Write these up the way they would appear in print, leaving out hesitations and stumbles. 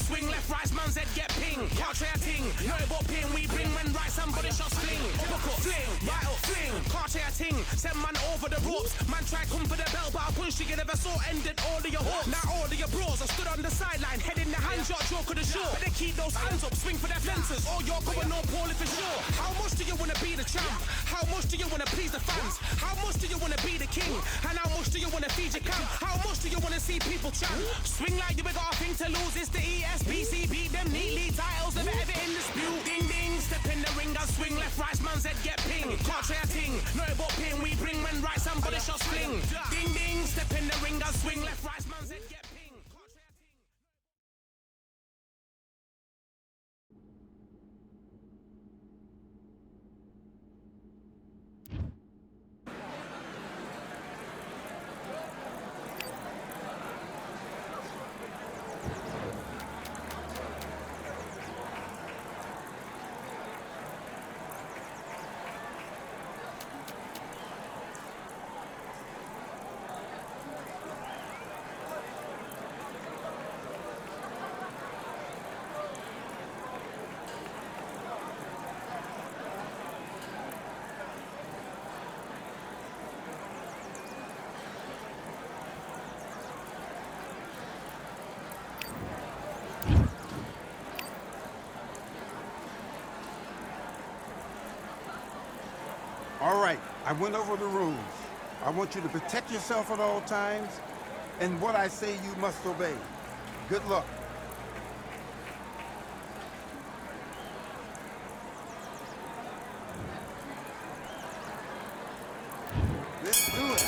swing left, right, man's head get ping. Can't try a ting, know about ping. We bring when right, somebody shots fling. Hook up, fling, right up, fling. Can't try a ting, send man over the ropes. Man try come for the bell, but I punch you never saw ended all of your hopes. Now all of your bros are stood on the sideline, head in the hands, your joke of the show. But they keep those hands up, swing for their fences. All you're going on poorly for sure. How much do you wanna be the champ? How much do you wanna please the fans? How much do you wanna be the king? And how much do you wanna feed your camp? How much do you wanna see people chant? Swing like you ain't got a thing to lose. It's the ESBC, beat them neatly. Titles never ever in dispute. Ding ding, step in the ring and swing left, right, man's head get ping. Can't try a ting, know about ping. We bring when right, somebody shots fling. Ding ding, step in the ring and swing left, right, man's head get ping. Can't try a ting. All right, I went over the rules. I want you to protect yourself at all times, and what I say you must obey. Good luck. Let's do it.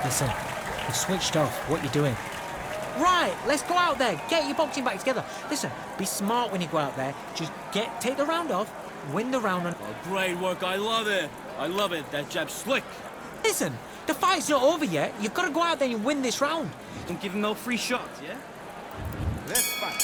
Listen, you've switched off. What you doing? Right, let's go out there. Get your boxing back together. Listen, be smart when you go out there. Just take the round off, win the round and... Oh, great work. I love it. I love it. That jab's slick. Listen, the fight's not over yet. You've got to go out there and win this round. Don't give him no free shots, yeah? Let's fight.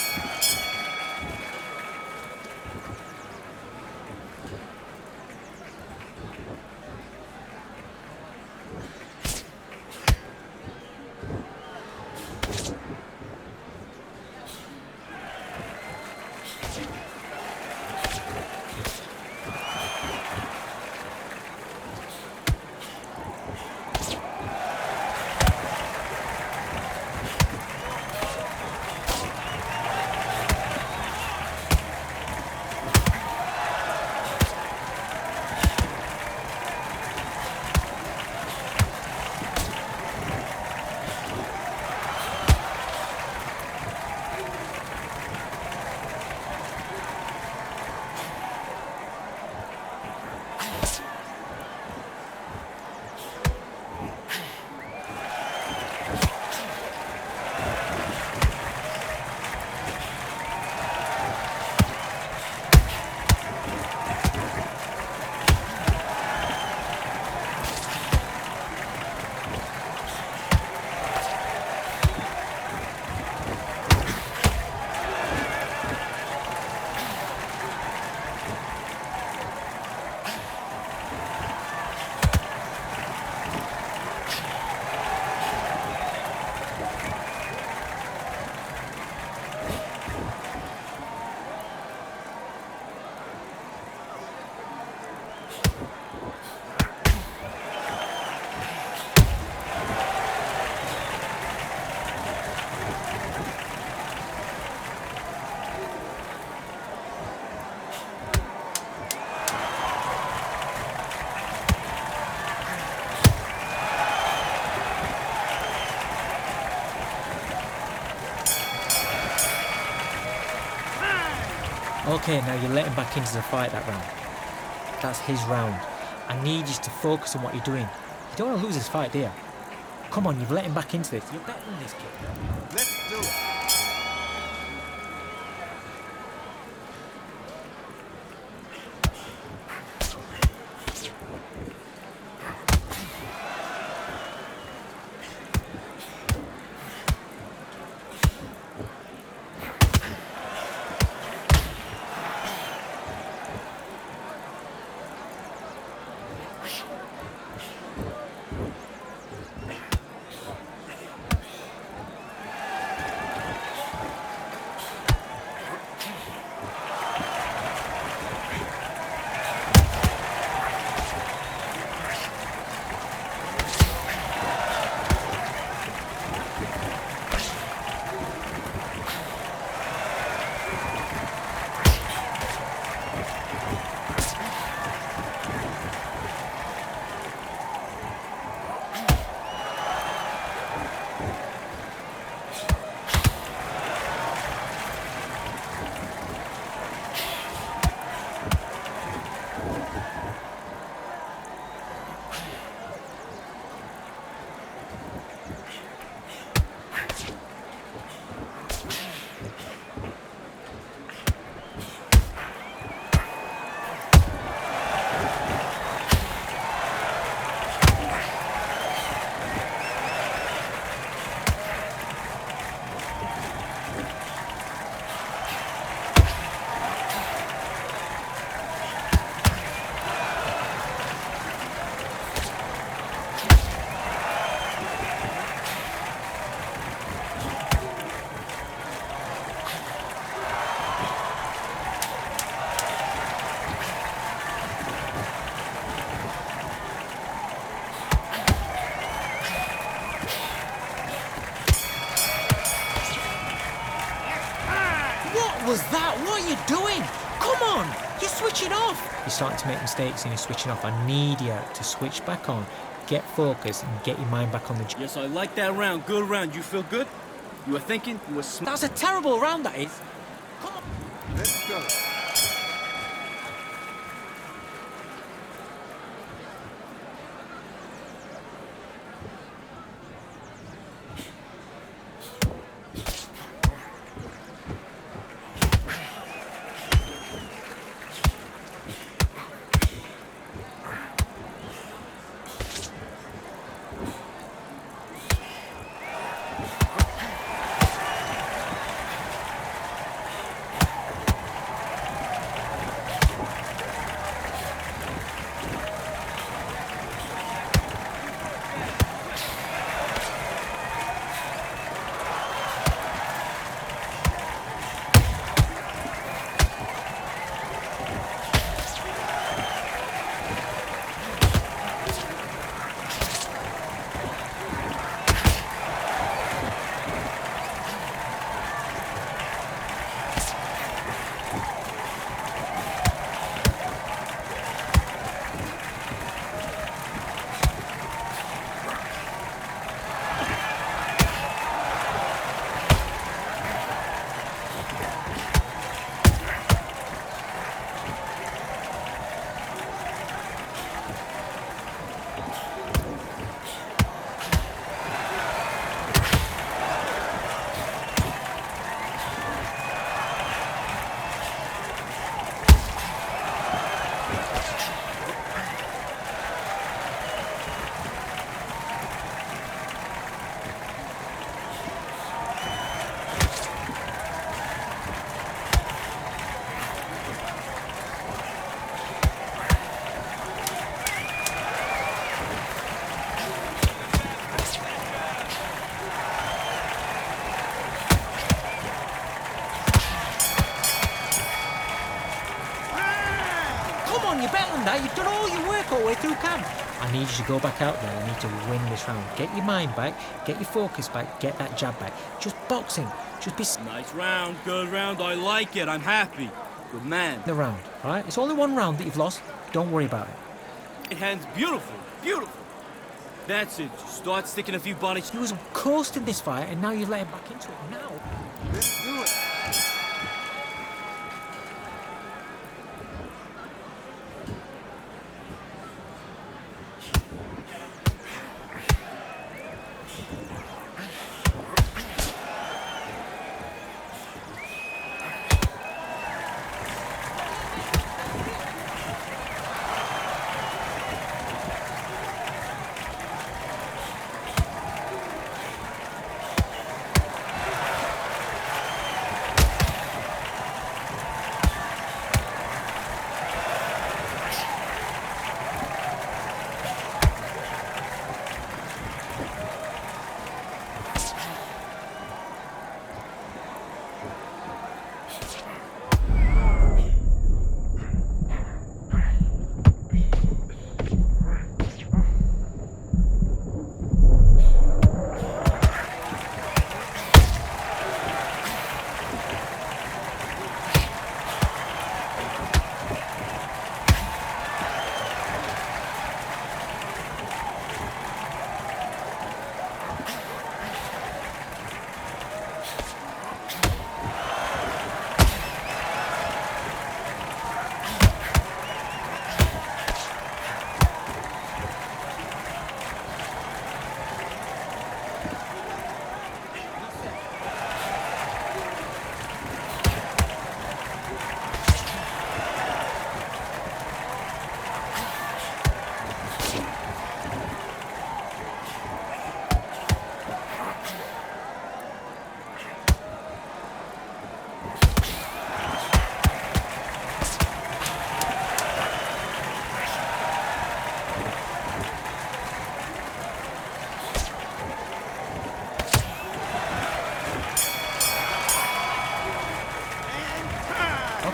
Okay, now you let him back into the fight that round. That's his round. I need you to focus on what you're doing. You don't want to lose this fight, do you? Come on, you've let him back into this. You're better than this kid. Let's do it. What was that? What are you doing? Come on! You're switching off! You're starting to make mistakes and you're switching off. I need you to switch back on, get focused, and get your mind back on the job. Yes, I like that round. Good round. You feel good? You were thinking? You were smart. That's a terrible round, that is. Come on. Let's go. You're better than that. You've done all your work all the way through camp. I need you to go back out there. I need to win this round. Get your mind back, get your focus back, get that jab back. Just boxing. Just be... Nice round, good round. I like it. I'm happy. Good man. The round, all right? It's only one round that you've lost. Don't worry about it. It hands beautiful, beautiful. That's it. Just start sticking a few bodies. He was coasting this fight, and now you've let him back into it. Now. Let's do it.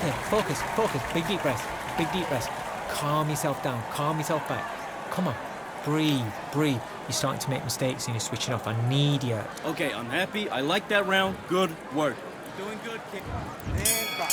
Okay, focus. Big deep breath. Calm yourself down. Calm yourself back. Come on. Breathe. You're starting to make mistakes and you're switching off. I need you. Okay, I'm happy. I like that round. Good work. You're doing good, kid. And back.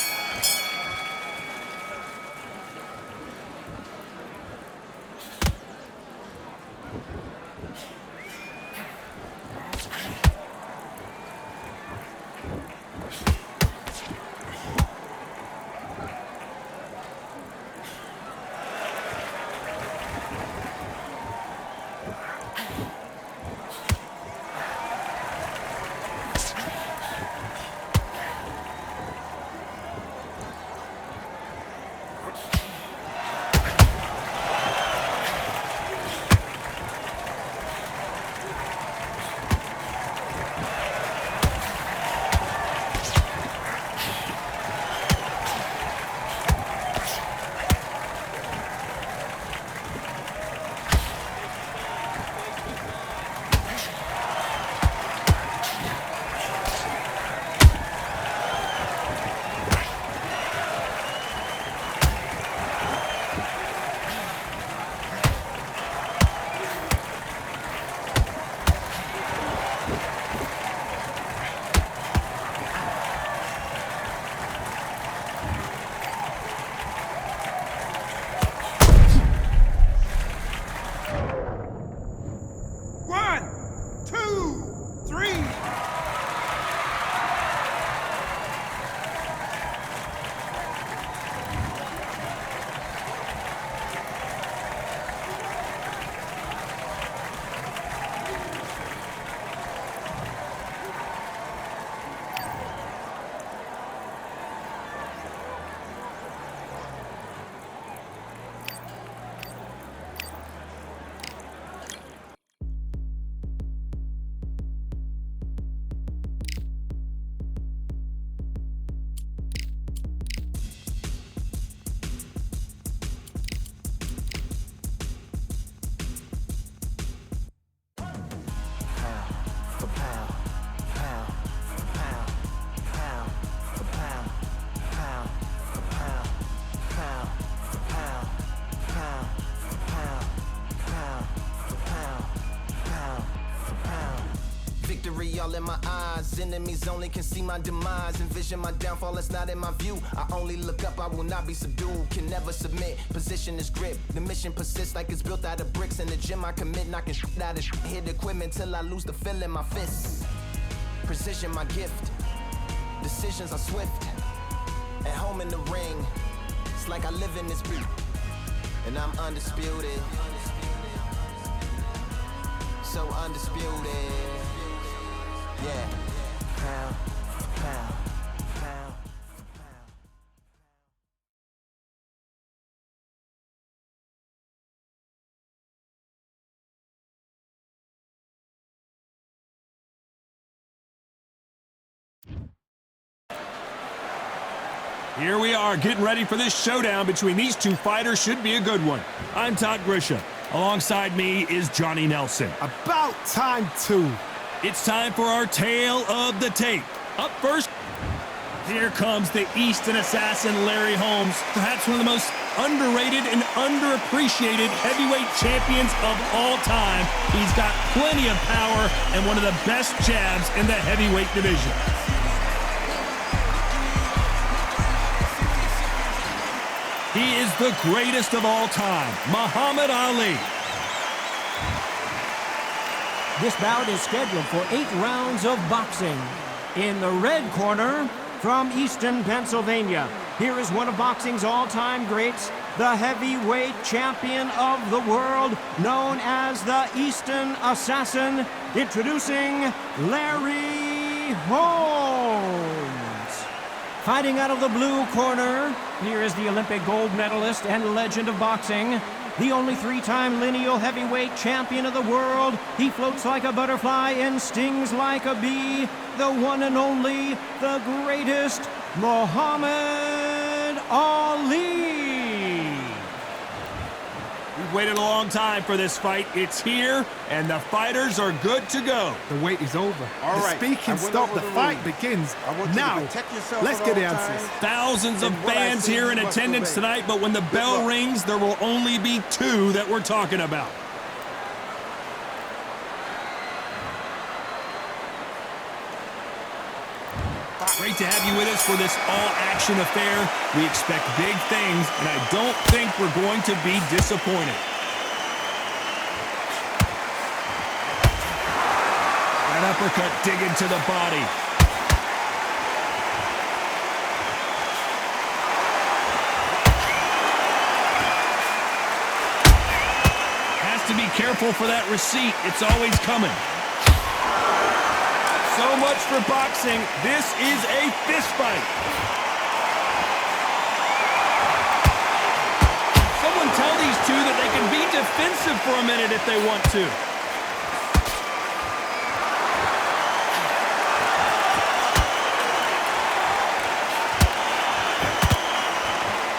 Victory all in my eyes, enemies only can see my demise. Envision my downfall, it's not in my view. I only look up, I will not be subdued. Can never submit, position is grip. The mission persists like it's built out of bricks. In the gym I commit, knocking shit out of shit. Hit equipment till I lose the feel in my fists. Precision my gift, decisions are swift. At home in the ring, it's like I live in this beat. And I'm undisputed, so undisputed. Yeah. Pound, pound, pound. Here we are, getting ready for this showdown between these two fighters. Should be a good one. I'm Todd Grisham. Alongside me is Johnny Nelson. About time, too. It's time for our tale of the tape. Up first, here comes the Easton assassin, Larry Holmes. Perhaps one of the most underrated and underappreciated heavyweight champions of all time. He's got plenty of power and one of the best jabs in the heavyweight division. He is the greatest of all time, Muhammad Ali. This bout is scheduled for 8 rounds of boxing. In the red corner, from Easton, Pennsylvania, here is one of boxing's all-time greats, the heavyweight champion of the world, known as the Easton Assassin, introducing Larry Holmes. Fighting out of the blue corner, here is the Olympic gold medalist and legend of boxing, the only 3-time lineal heavyweight champion of the world. He floats like a butterfly and stings like a bee. The one and only, the greatest, Muhammad Ali. We've waited a long time for this fight. It's here, and the fighters are good to go. The wait is over. All The right, speaking I went stop. over The the fight rules. begins. I want you to Now, protect yourself let's at get the all answers. times. Thousands of And what I fans say here you in must attendance obey. tonight, but when the bell luck. rings, there will only be two that we're talking about. Great to have you with us for this all-action affair. We expect big things, and I don't think we're going to be disappointed. An uppercut digging to the body. Has to be careful for that receipt. It's always coming. So much for boxing. This is a fist fight. Someone tell these two that they can be defensive for a minute if they want to.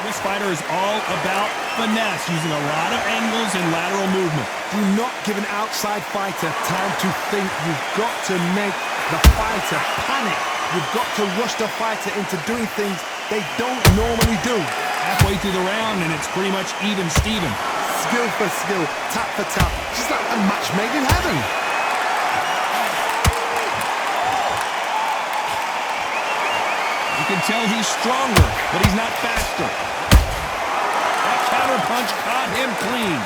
This fighter is all about finesse, using a lot of angles and lateral movement. Do not give an outside fighter time to think. You've got to make the fighter panic. You've got to rush the fighter into doing things they don't normally do. Halfway through the round, and it's pretty much even Steven. Skill for skill, tap for tap. Just like a match made in heaven. You can tell he's stronger, but he's not faster. That counter punch caught him clean.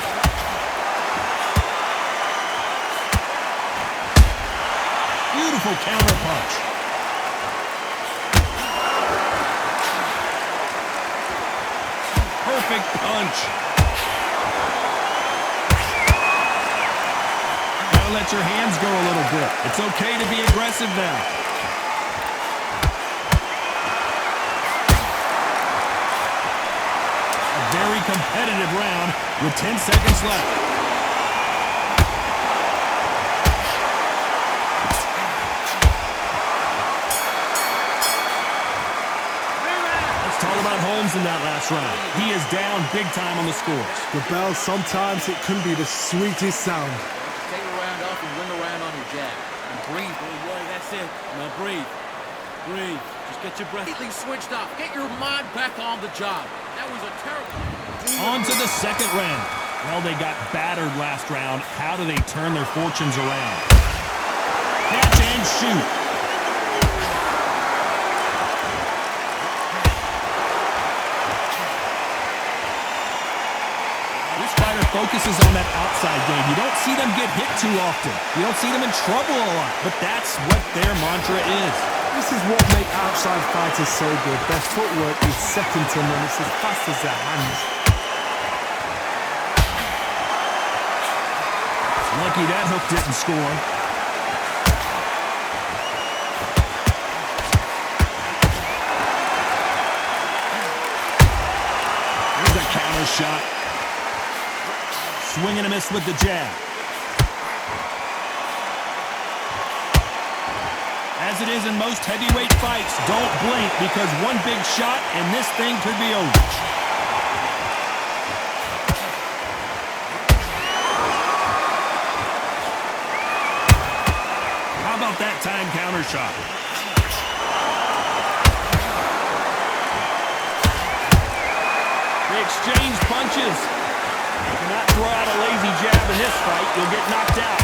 Beautiful counter punch. Perfect punch. Gotta let your hands go a little bit. It's okay to be aggressive now. A very competitive round with 10 seconds left. About Holmes in that last round. He is down big time on the scores. The bell, sometimes it can be the sweetest sound. Take a round off and win the round on your jab. And breathe, boy, boy, that's it. Now breathe. Breathe. Just get your breath. Completely switched off. Get your mind back on the job. That was a terrible... On to the second round. Well, they got battered last round. How do they turn their fortunes around? Catch and shoot. Focuses on that outside game. You don't see them get hit too often. You don't see them in trouble a lot, but that's what their mantra is. This is what makes outside fighters so good. Their footwork is second to none. It's as fast as their hands. Lucky that hook didn't score. Here's a counter shot. Swing and a miss with the jab. As it is in most heavyweight fights, don't blink because one big shot and this thing could be over. How about that time counter shot? They exchange punches. You cannot throw out a lazy jab in this fight. You'll get knocked out.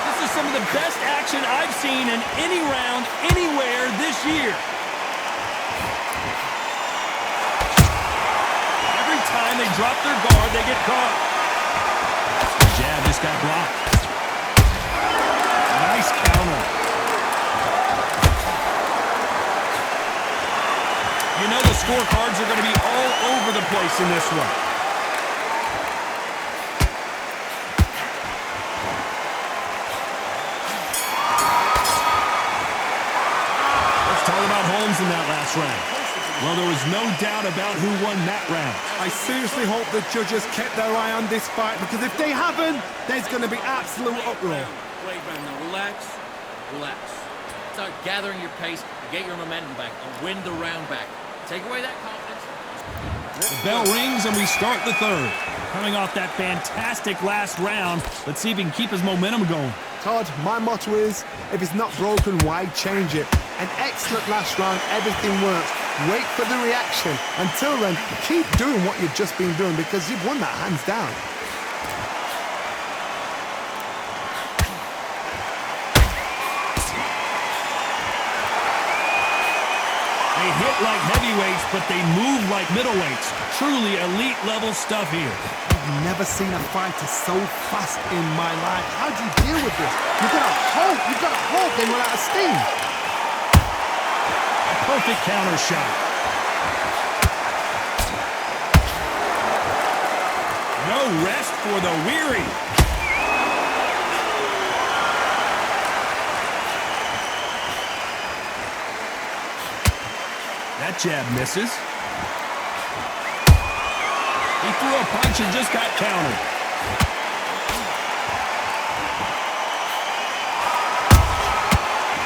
This is some of the best action I've seen in any round, anywhere this year. Every time they drop their guard, they get caught. The jab just got blocked. Nice counter. You know the scorecards are going to be all over the place in this one. Let's talk about Holmes in that last round. Well, there was no doubt about who won that round. I seriously hope the judges kept their eye on this fight, because if they haven't, there's going to be absolute uproar. Wait, now relax. Relax. Start gathering your pace and get your momentum back and win the round back. Take away that confidence. The bell rings and we start the third. Coming off that fantastic last round, let's see if he can keep his momentum going. Todd, my motto is, if it's not broken, why change it? An excellent last round, everything works. Wait for the reaction. Until then, keep doing what you've just been doing because you've won that hands down. They hit like heavyweights, but they move like middleweights. Truly elite level stuff here. I've never seen a fighter so fast in my life. How do you deal with this? You've got to hope they run out of steam. A perfect counter shot. No rest for the weary. That jab misses. He threw a punch and just got countered.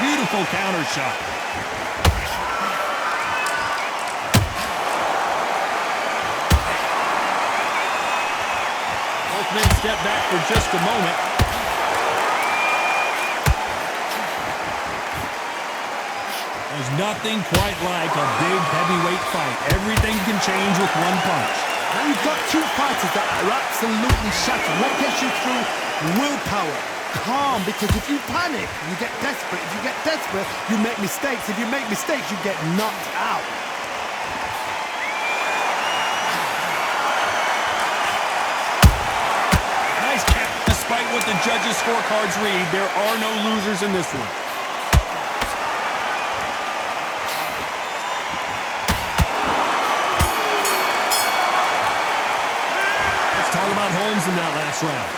Beautiful counter shot. Both men step back for just a moment. There's nothing quite like a big heavyweight fight. Everything can change with one punch. Now you've got two fighters that are absolutely shattered. What gets you through? Willpower. Calm, because if you panic, you get desperate. If you get desperate, you make mistakes. If you make mistakes, you get knocked out. Nice cap. Despite what the judges' scorecards read, there are no losers in this one. Talk about Holmes in that last round.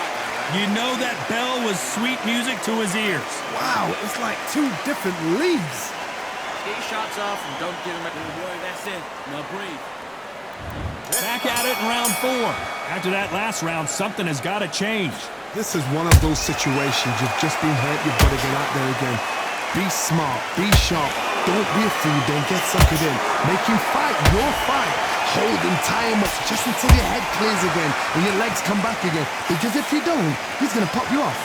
You know that bell was sweet music to his ears. Wow, it's like two different leagues. Get your shots off and don't give him a boy. That's it. Now breathe. Back at it in round 4. After that last round, something has got to change. This is one of those situations. You've just been hurt. You've got to get out there again. Be smart. Be sharp. Don't be a fool. Don't get suckered in. Make him fight your fight. Hold him, tie him up just until your head clears again and your legs come back again. Because if you don't, he's going to pop you off.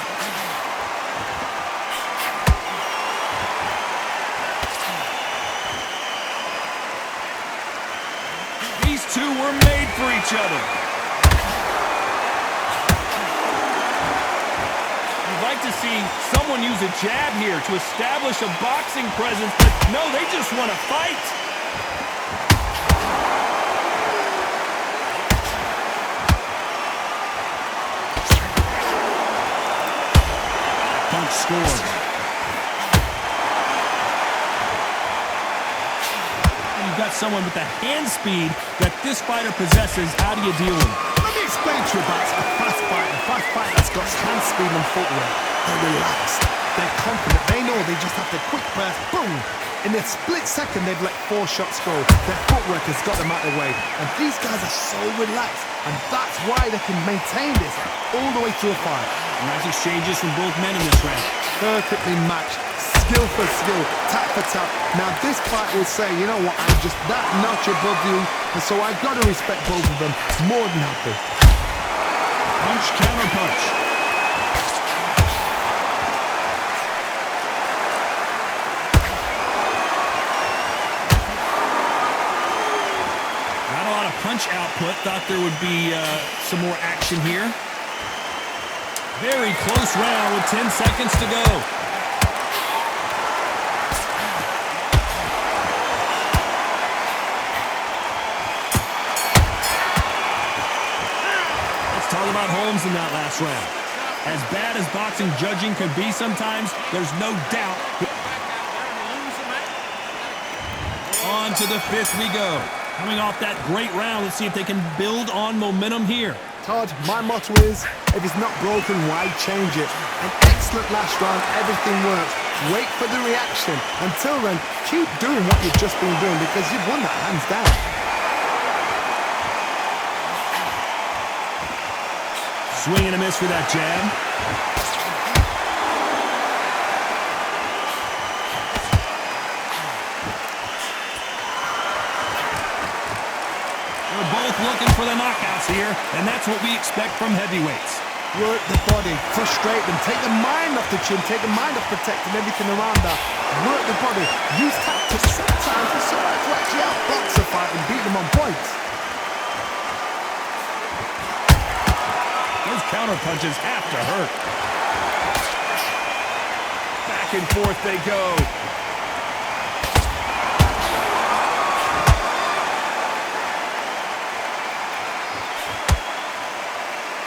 These two were made for each other. You'd like to see someone use a jab here to establish a boxing presence, but no, they just want to fight. Punch scores. You've got someone with the hand speed that this fighter possesses. How do you deal with it? Let me explain to you about a fast fighter that's got hand speed and footwork. They're relaxed. They're confident. They know they just have to quick burst. Boom! In a split second, they've let 4 shots go. Their footwork has got them out of the way. And these guys are so relaxed. And that's why they can maintain this all the way through a fight. Nice exchanges from both men in this round. Perfectly matched. Skill for skill. Tap for tap. Now this fight will say, you know what, I'm just that notch above you. And so I've got to respect both of them. More than happy. Punch, counter punch. Not a lot of punch output. Thought there would be some more action here. Very close round with 10 seconds to go. Let's talk about Holmes in that last round. As bad as boxing judging can be sometimes, there's no doubt. On to the 5th we go. Coming off that great round, let's see if they can build on momentum here. Todd, my motto is, if it's not broken, why change it? An excellent last round, everything works. Wait for the reaction. Until then, keep doing what you've just been doing because you've won that hands down. Swing and a miss for that jab. both looking for the knockouts here, and that's what we expect from heavyweights. Work the body, frustrate them, take the mind off the chin, take the mind off protecting everything around that. Work the body, use tactics sometimes for someone to actually outbox a fight and beat them on points. Those counter punches have to hurt. Back and forth they go.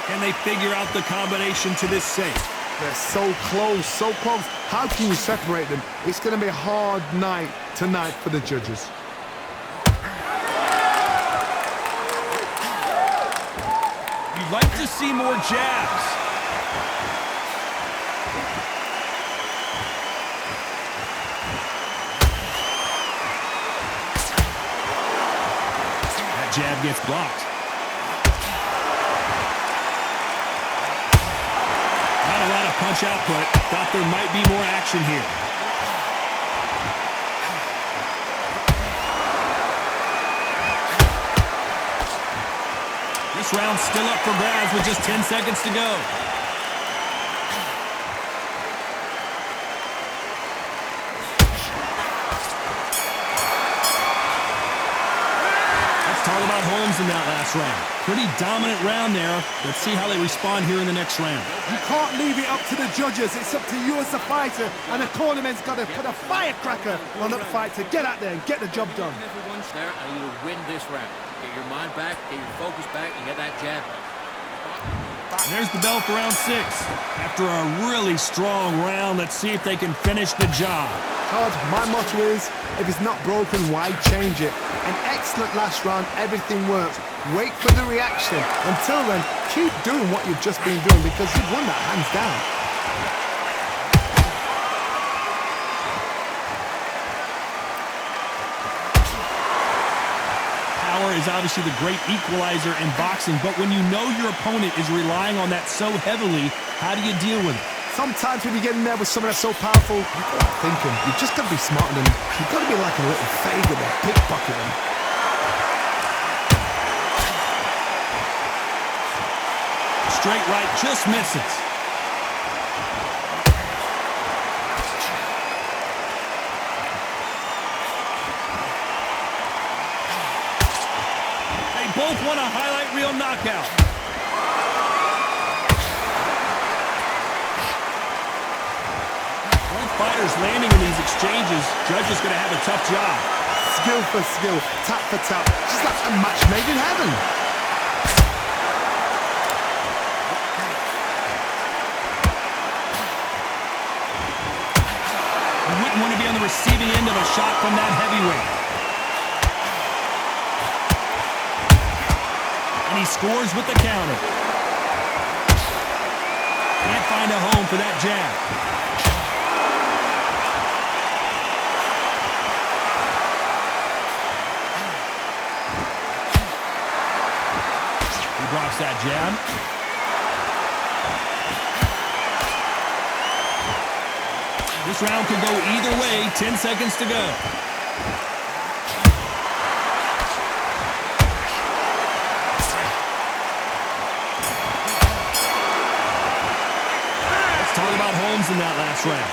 Can they figure out the combination to this safe? They're so close, so close. How can you separate them? It's going to be a hard night tonight for the judges. You'd like to see more jabs. That jab gets blocked. Not a lot of punch output. Thought there might be more action here. This round's still up for grabs with just 10 seconds to go. Let's talk about Holmes in that last round. Pretty dominant round there. Let's see how they respond here in the next round. You can't leave it up to the judges. It's up to you as the fighter, and the cornerman's got to put a firecracker on that fight to get out there and get the job done. Everyone's there, and you win this round. Get your mind back, get your focus back, and get that jab back. And there's the bell for round 6. After a really strong round, let's see if they can finish the job. Todd, my motto is, if it's not broken, why change it? An excellent last round, everything works. Wait for the reaction. Until then, keep doing what you've just been doing because you've won that hands down. Power is obviously the great equalizer in boxing, but when you know your opponent is relying on that so heavily, how do you deal with it? Sometimes when you get in there with someone that's so powerful, you've got to think him. You've just got to be smarter than him. You've got to be like a little favour there, pickpocket him. Straight right just misses. They both want a highlight reel knockout. Both fighters landing in these exchanges. Judge is going to have a tough job. Skill for skill, tap for tap, just like a match made in heaven. Wouldn't want to be on the receiving end of a shot from that heavyweight. And he scores with the counter. Can't find a home for that jab. He blocks that jab. This round could go either way. 10 seconds to go. Let's talk about Holmes in that last round.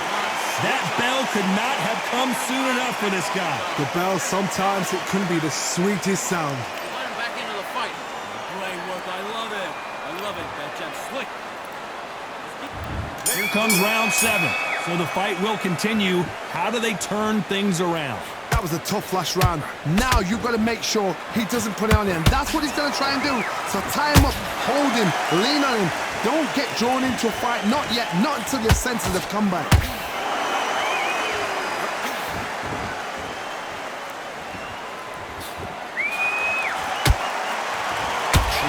That bell could not have come soon enough for this guy. The bell, sometimes it can be the sweetest sound. Let him back into the fight. Great work. I love it. I love it. That jab slick. Here comes round 7. So the fight will continue. How do they turn things around? That was a tough last round. Now you've got to make sure he doesn't put it on him. That's what he's going to try and do. So tie him up, hold him, lean on him. Don't get drawn into a fight. Not yet. Not until your senses have come back.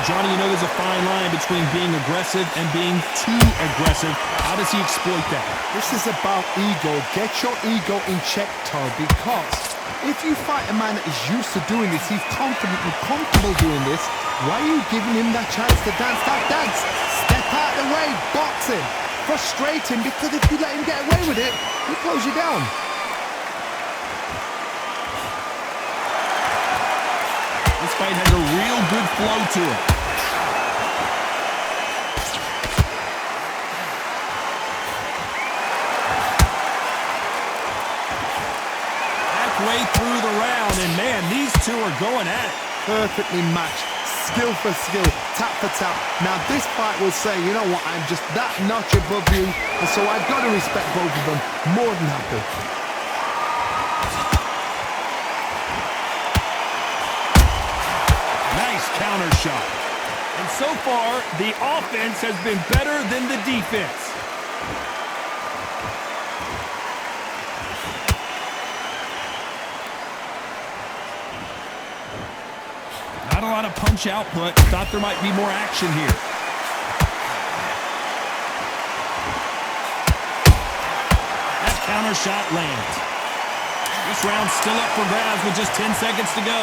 Johnny, you know there's a fine line between being aggressive and being too aggressive. How does he exploit that? This is about ego. Get your ego in check, Todd, because if you fight a man that is used to doing this, he's confident and comfortable doing this, why are you giving him that chance to dance that dance? Step out the way, box him, frustrate him, because if you let him get away with it, he'll close you down. This fight has a real good flow to it. Halfway through the round, and man, these two are going at it. Perfectly matched, skill for skill, tap for tap. Now this fight will say, you know what, I'm just that notch above you, and so I've got to respect both of them. More than happy. Nice counter shot. And so far, the offense has been better than the defense. Not a lot of punch output. Thought there might be more action here. That counter shot lands. This round's still up for grabs with just 10 seconds to go.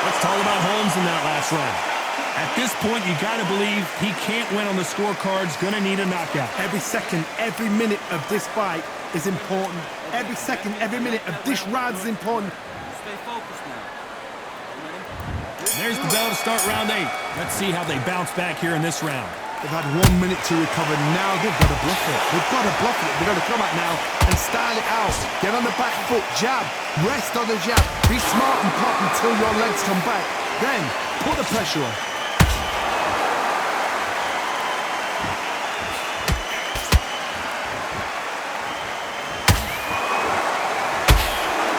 Let's talk about Holmes in that last round. At this point, you got to believe he can't win on the scorecards. Going to need a knockout. Every second, every minute of this fight is important. Every second, every minute of this round is important. Stay focused now. There's the bell to start round 8. Let's see how they bounce back here in this round. They've had 1 minute to recover. Now they've got to bluff it. They've got to bluff it. They've got to come out now and style it out. Get on the back foot, jab, rest on the jab. Be smart and pop until your legs come back. Then put the pressure on.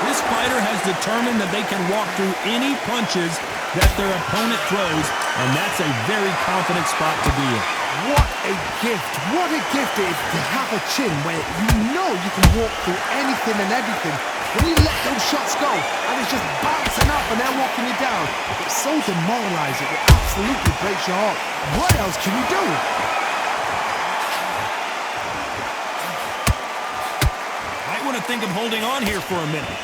This fighter has determined that they can walk through any punches that their opponent throws, and that's a very confident spot to be in. What a gift. What a gift it is to have a chin where you know you can walk through anything and everything. When you let those shots go and it's just bouncing up and they're walking you down, it's so demoralizing. It absolutely breaks your heart. What else can you do? Might want to think of holding on here for a minute.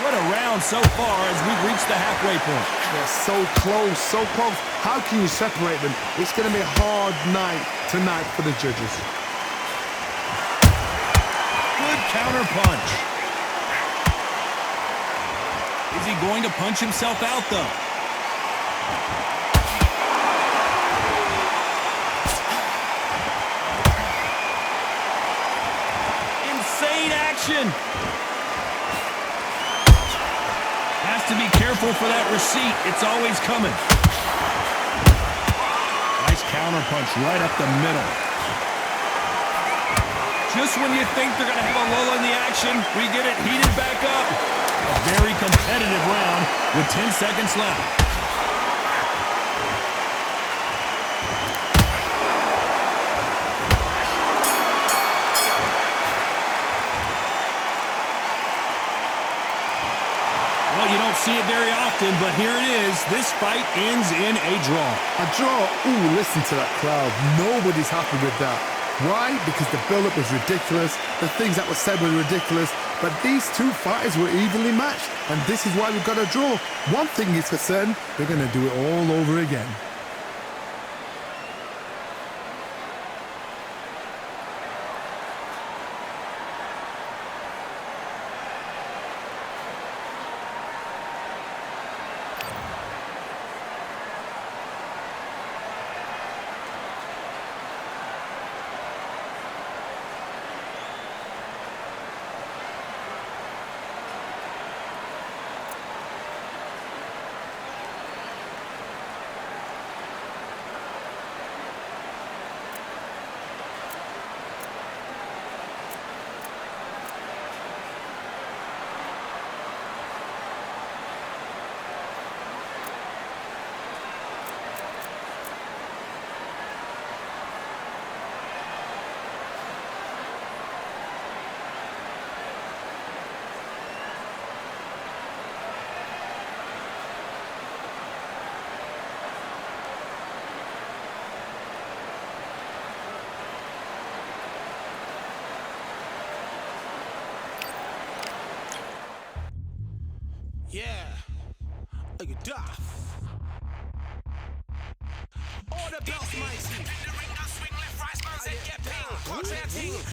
What a round so far as we've reached the halfway point. They're so close, so close. How can you separate them? It's going to be a hard night tonight for the judges. Good counter punch. Is he going to punch himself out, though? Insane action. Has to be careful for that receipt. It's always coming. Nice counter punch right up the middle. Just when you think they're going to have a lull in the action, we get it heated back up. A very competitive round with 10 seconds left. Well, you don't see it very often, but here it is. This fight ends in a draw. A draw? Ooh, listen to that crowd. Nobody's happy with that. Why? Because the build-up was ridiculous. The things that were said were ridiculous. But these two fighters were evenly matched. And this is why we've got a draw. One thing is for certain, they're going to do it all over again. Yeah. Are you daft? All the belts, mighty. In the ring, I swing left, right, man said get ping. Can't say a ting.